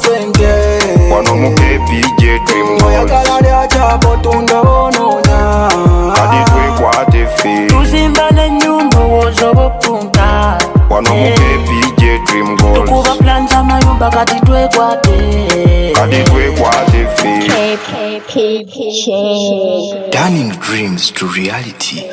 sente wano mu KPJ Dream oyagala lya chabo tunda ononya kati twekwate ffe tuzimba n'ennyumba ozobopunta wano mu KPJ Dream tukuba plan z'amayumba kati twekwate ffe KPJ. Turning dreams to reality.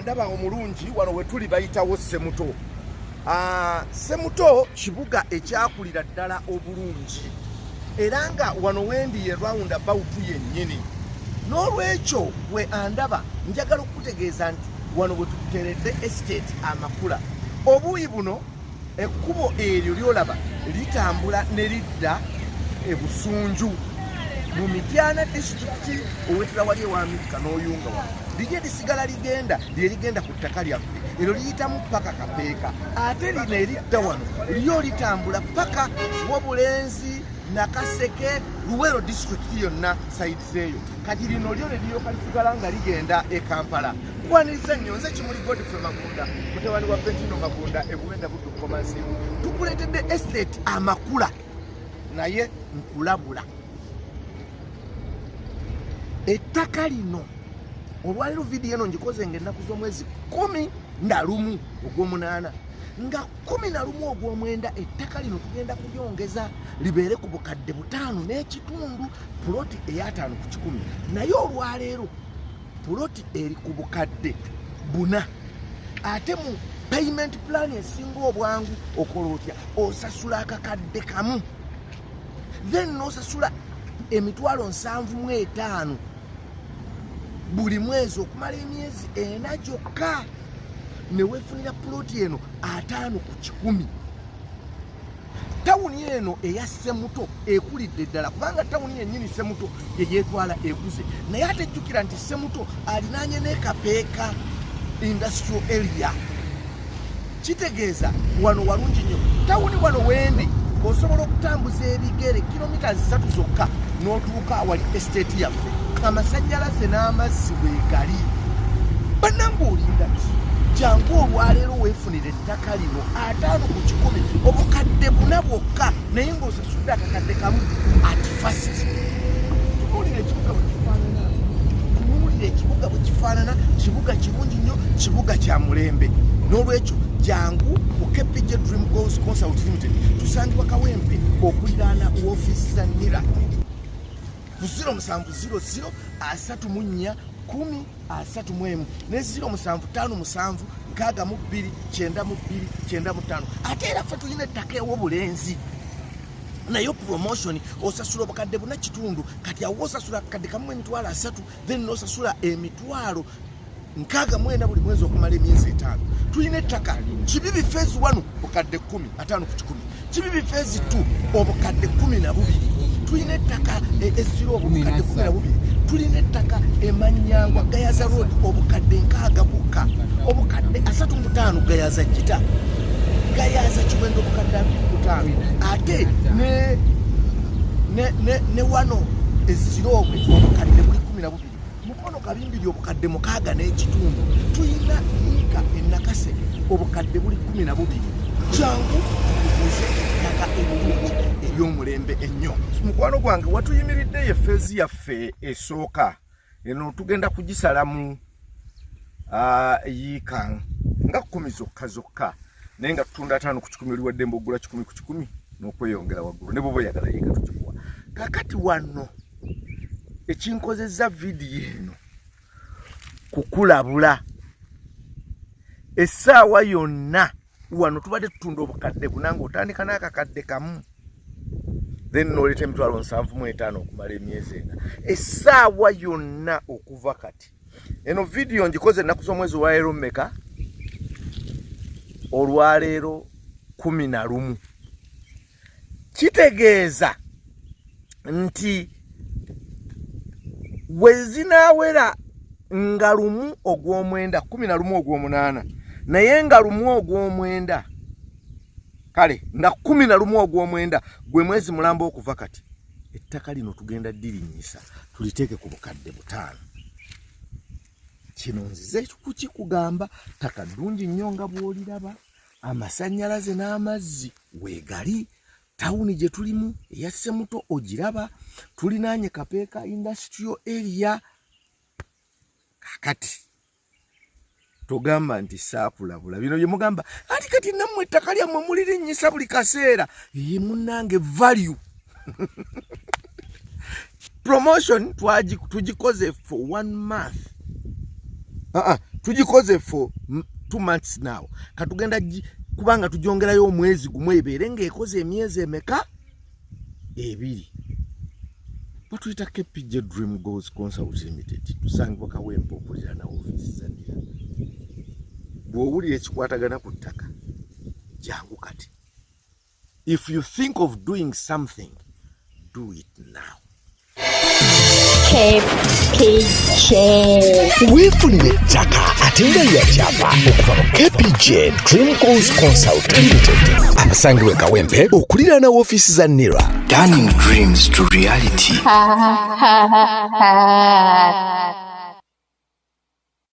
Ndaba omulungi wano wetuli bayitawo Ssemuto. Ssemuto kibuga ekyakulira ddala obulungi era nga wano wendi ye roundabout yennyini. N'olwekyo bwe andaba njagala okutegeeza nti wano we tuteredde estate Amakula. Obuuyi buno ekkubo eryo lyolaba litambula ne lidda ebusunju mu Mityana district owetera wali ewamikka n'oyunga wano. Lijje lisigala ligenda lyerigenda ku ttaka lyaffe ero liyitamu paka Kapeeka ate lino eridda wano lyo litambula paka Wabulenzi Nakaseke Luwero district yonna sides eyo kati lino lyo ne lyoka lisigala nga ligenda e Kampala. Kwaniriza nnyo nze Kimuli Godfrey Magunda mutabani wa Petino Magunda ebuwenda buddu Komansi tukuleetedde estate Amakula naye nkulabula ettaka lino. Olwaliro video eno njikoze ng'ennaku z'omwezi 11 ogw'omunaana nga 11 ogw'omwenda ettaka lino tugenda kulyongeza libeere ku bukadde 5 n'ekitundu puloti eya 5 ku 10 naye olwaleero puloti eri ku bukadde 4 ate mu payment plan esinga obwangu okola otya osasula akakadde kamu then n'osasula emitwalo 75 buli mwezi okumala emyezi 4 gyokka ne weefunira ploti eno 5 ku 10. Tawuni eno eya Ssemuto ekulidde ddala kubanga tawuni yennyini Ssemuto ye yeetwala ekuze, naye ate jjukira nti Ssemuto alinaanye n'ekapeeka industrial area. Kitegeeza wano walungi nnyo. Tawuni wano wendi osobola okutambuza ebigere kilomita 3 zokka n'otuuka wali estate yaffe. Amasannyalaze n'amazzi weegali. Bannange olinda ki? Jangu olwaleero weefunira ettaka lino 5 ku 10 obukadde 4 bwokka naye ng'osasudde akakadde kamu at first. Tunuulira ekibuga bwe kifaanana. Tunuulira ekibuga bwe kifaanana. Kibuga kirungi nnyo, kibuga kya mulembe. N'olwekyo jangu ku KPJ Dream Goals Consult Limited tusangibwa Kawempe okuliraana woofiisi za NIRA ku 0700 34 10 ne 0757 62 92 ate era ffe tulina ettaka ew'obulenzi nayo promotion osasula obukadde 4 kati awo osasula akakadde kamu emitwalo 3 then nosasula emitwalo 69 buli mwezi okumala emyezi 5. Tulina ettaka Kibibi phase 1 obukadde 10 5 ku 10, Kibibi phase 2 obukadde 12, tulina ettaka esiro obukadde 12, tulina ettaka Emanyangwa Gayaza Road obukadde 6 bukka, obukadde 35 Gayaza Jita, Gayaza Kiwendo obukadde 25, ate ne wano esiro obukadde 12, Mukono Kabimbiri obukadde 6 n'ekitundu, tulina Yika Nakase obukadde 12. Jangu tukuze ettaka ebulungi eby'omulembe ennyo. Mukwano gwange watuyimiridde ye feezi yaffe esooka eno tugenda kugisalamu Yika nga 10 zokka naye nga tutunda 5 ku 10 oliwadde mbogula 10 ku 10 n'okweyongera waggulu ne bwoba oyagala Yika tukikuwa. Kakati wano ekinkozezza vidiyo eno kukulabula essaawa yonna wano tubadde tutunda obukadde 4 ng'otandika n'akakadde kamu then n'oleeta emitwalo 75 okumala emyezi 4. Essaawa yonna okuva kati. Eno vidiyo ngikoze ennaku z'omwezi olwaleero mmeka? Olwaleero 11. Kitegeeza nti wezinawera nga 1 ogw'omwenda 11 ogw'omunaana naye nga 1 ogw'omwenda kale nga 11 ogw'omwenda gwe mwezi mulamba okuva kati ettaka lino tugenda ddirinyisa tuliteeke ku bukadde 5. Kino nzize kukikugamba ttaka ddungi nnyo nga bw'oliraba, amasannyalaze n'amazzi weegali, tawuni gye tulimu eya Ssemuto ogiraba, tulinaanye kapeeka industrial area. Kakati togamba nti saakulabula bino bye mugamba ati kati nammwe ettaka lyammwe mulirinyisa buli kaseera. Ye munnange value promotion tugikoze for 1 month. Tugikoze for 2 months now. Katugenda kubanga tujongerayo omwezi gumwe ebeere ng'ekoze emyezi emeka? 2. Batuyita KPJ Dream Goals Consult Limited. Tusangibwa Kawempe okuliraana woofiisi za NIRA. Bw'owulira ekikwatagana ku ttaka jangu kati. If you think of doing something, do it now. KPJ. Weefunire ettaka ate nga lyajaba okuva mu KPJ Dream Goals Consult Limited. Abasangibwa Kawempe okuliraana woofiisi za NIRA. Turning dreams to reality.